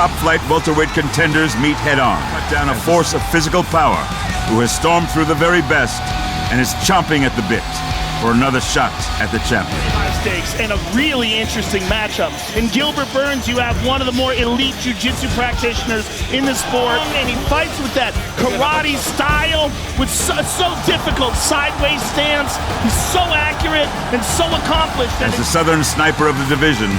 top-flight welterweight contenders meet head-on. Cut down a force of physical power who has stormed through the very best and is chomping at the bit for another shot at the champion. High stakes and a really interesting matchup. In Gilbert Burns, you have one of the more elite jiu-jitsu practitioners in the sport, and he fights with that karate style, with so difficult sideways stance. He's so accurate and so accomplished. As the southern sniper of the division,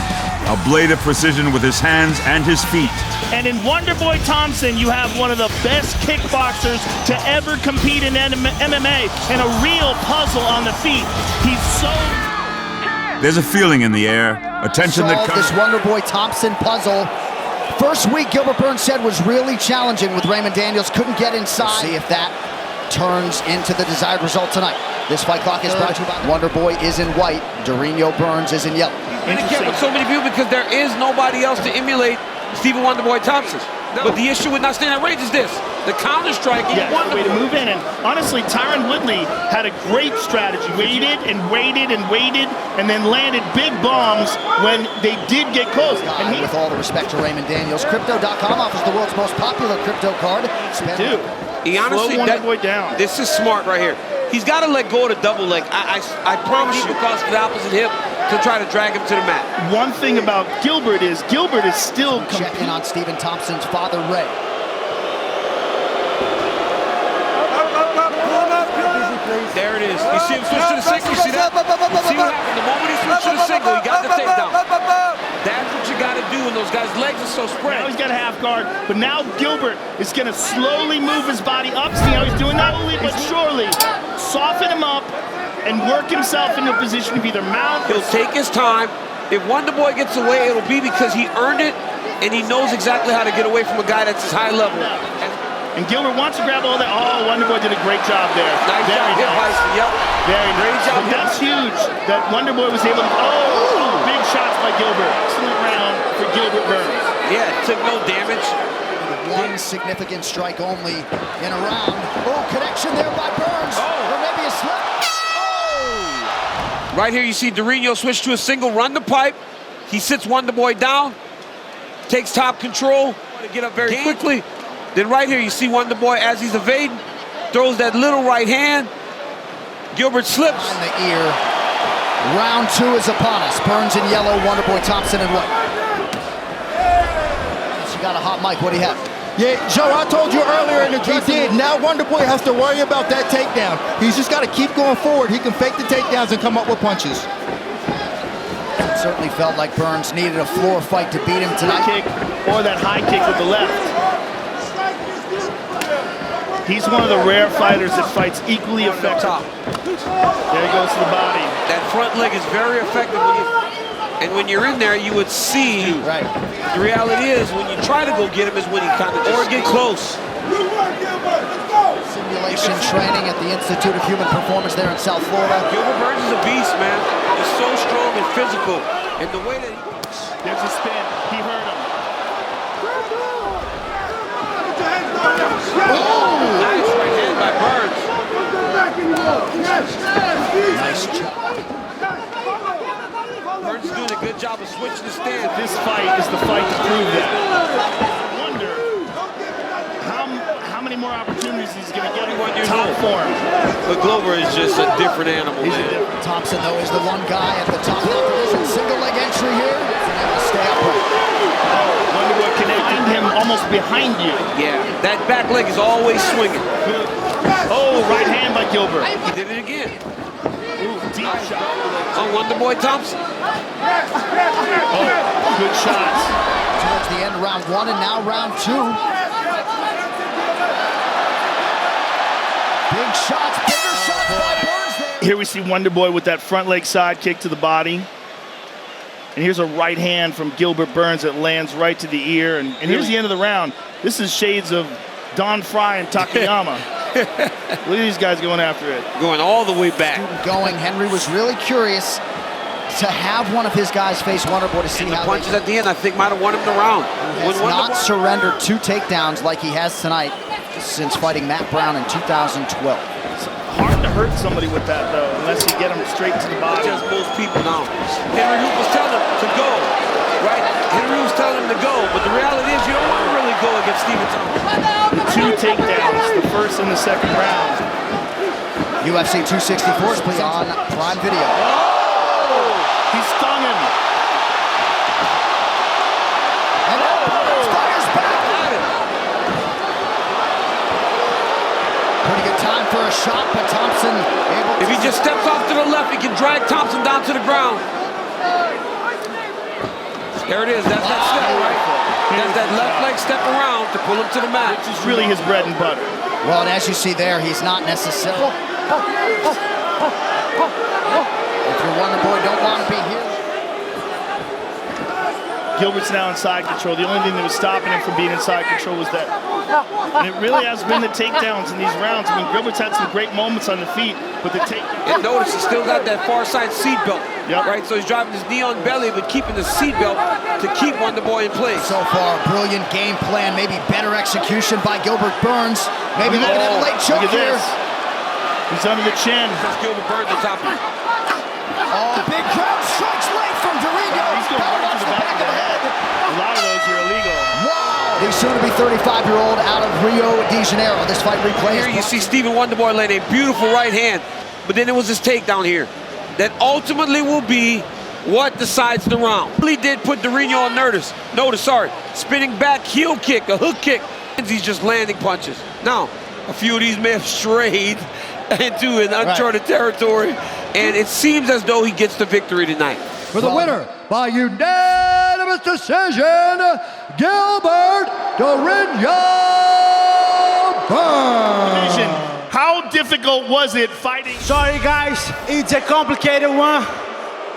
a blade of precision with his hands and his feet. And in Wonderboy Thomson, you have one of the best kickboxers to ever compete in MMA, and a real puzzle on the feet. He's so... There's a feeling in the air, a tension that comes... This Wonderboy Thomson puzzle. First week, Gilbert Burns said was really challenging with Raymond Daniels. Couldn't get inside. See if that turns into the desired result tonight. This fight clock is brought to you by Wonderboy is in white, Dorino Burns is in yellow. And it can't with so many people because there is nobody else to emulate Stephen Wonderboy Thomson. No. But the issue with not staying at range is this: the counter striking. Yeah, way to move in. And honestly, Tyron Woodley had a great strategy. Waited and waited and waited, and then landed big bombs when they did get close. And with all the respect to Raymond Daniels, Crypto.com offers the world's most popular crypto card. Dude, he honestly, down. This is smart right here. He's got to let go of the double leg. I promise you, because of the opposite hip, to try to drag him to the mat. One thing about Gilbert is still checking on Stephen Thompson's father, Ray. There it is. You see him switch to the single. You see that? You see what happened? The moment he switched to the single, he got the takedown. That's what you got to do when those guys' legs are so spread. Now he's got a half guard, but now Gilbert is going to slowly move his body up. See how he's doing that? Slowly but surely. Soften him up and work himself into a position of either mount. He'll take his time. If Wonderboy gets away, it'll be because he earned it and he knows exactly how to get away from a guy that's his high level. And Gilbert wants to grab all that. Oh, Wonderboy did a great job there. Nice job, hip Heisen. Yep. Very great job. That's huge that Wonderboy was able to. Oh, big shots by Gilbert. Excellent round for Gilbert Burns. Yeah, took no damage. One significant strike only in a round. Oh, connection there by Burns. Or maybe a slip. Oh! Right here, you see Dorino switch to a single, run the pipe. He sits Wonderboy down, takes top control, to get up very quickly. Then right here, you see Wonderboy as he's evading, throws that little right hand. Gilbert slips. In the ear. Round two is upon us. Burns in yellow, Wonderboy Thomson in white. You got a hot mic. What do you have? Yeah, Joe, I told you earlier in the he did. Now Wonderboy has to worry about that takedown. He's just got to keep going forward. He can fake the takedowns and come up with punches. It certainly felt like Burns needed a floor fight to beat him tonight. Kick or that high kick with the left. He's one of the rare fighters that fights equally effective. There he goes to the body. That front leg is very effective. And when you're in there, you would see. Right. The reality is, when you try to go get him is when he kind of or get close. Simulation training at the Institute of Human Performance there in South Florida. Gilbert Burns is a beast, man. He's so strong and physical. And the way that there's a spin. He hurt him. Oh, nice right hand by Burns. Nice job. Burns is doing a good job of switching the stand. This fight is the fight to prove that. I wonder how many more opportunities he's going to get in top form. But Glover is just a different animal. Thompson, though, is the one guy at the top of the division. Single leg entry here. And able to stay upright. Oh, Wonderboy connecting him almost behind you. Yeah, that back leg is always swinging. Oh, right hand by Gilbert. He did it again. Ooh, deep shot. On Wonderboy Thomson. Oh, good shots. Towards the end, round one, and now round two. Big shots, bigger shots by Burns there. Here we see Wonderboy with that front leg side kick to the body. And here's a right hand from Gilbert Burns that lands right to the ear. And here's the end of the round. This is shades of Don Fry and Takayama. Look at these guys going after it. Going all the way back. Going. Henry was really curious to have one of his guys face Wonderboy to see how the punches at the end, I think, might have won him the round. He has not surrendered 2 takedowns like he has tonight since fighting Matt Brown in 2012. It's hard to hurt somebody with that, though, unless you get them straight to the body. Just most people now. Henry Hoop was telling him to go. right? Henry was telling him to go, but the reality is you don't want to really go against Stephen Thompson. The two takedowns, the first and the second round. UFC 264 is played on Prime Video. Oh! He stung him. And Burns fires back. Pretty good time for a shot, but Thompson able to... If he just steps off to the left, he can drag Thompson down to the ground. There it is. That's that step, right? That's that left leg step around to pull him to the mat. Which is really his bread and butter. Well, and as you see there, he's not necessarily... If you're Wonderboy, don't want to be here. Gilbert's now inside control. The only thing that was stopping him from being inside control was that. And it really has been the takedowns in these rounds. I mean, Gilbert's had some great moments on the feet, but the takedowns... And notice he's still got that far side seatbelt, right? So he's driving his knee on belly, but keeping the seatbelt to keep Wonderboy in place. So far, brilliant game plan, maybe better execution by Gilbert Burns. Maybe looking at a late choke here. He's under the chin. That's Gilbert Burns on top of him. Oh, big crowd strikes late from Dorino. He's going right to the back of the head. A lot of those are illegal. Wow. The soon-to-be 35-year-old out of Rio de Janeiro. This fight replays. Here you see Stephen Wonderboy land a beautiful right hand, but then it was his takedown here that ultimately will be what decides the round. Really did put Dorino on notice. Spinning back heel kick, a hook kick. He's just landing punches. Now, a few of these may have strayed into an uncharted territory, and it seems as though he gets the victory tonight. For the winner by unanimous decision, Gilbert Burns. How difficult was it fighting? Sorry guys, it's a complicated one.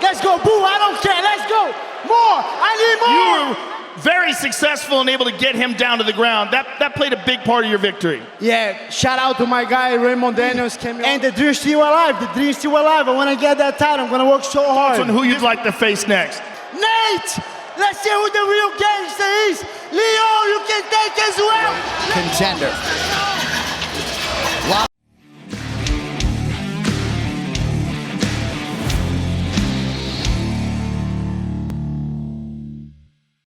Let's go, boo, I don't care, let's go. More, I need more. You were very successful and able to get him down to the ground. That played a big part of your victory. Yeah, shout out to my guy Raymond Daniels. And the dream's still alive, the dream's still alive. And when I get that title, I'm gonna work so hard. Who you'd like to face next? Nate! Let's see who the real gangster is. Leo, you can take as well. Contender.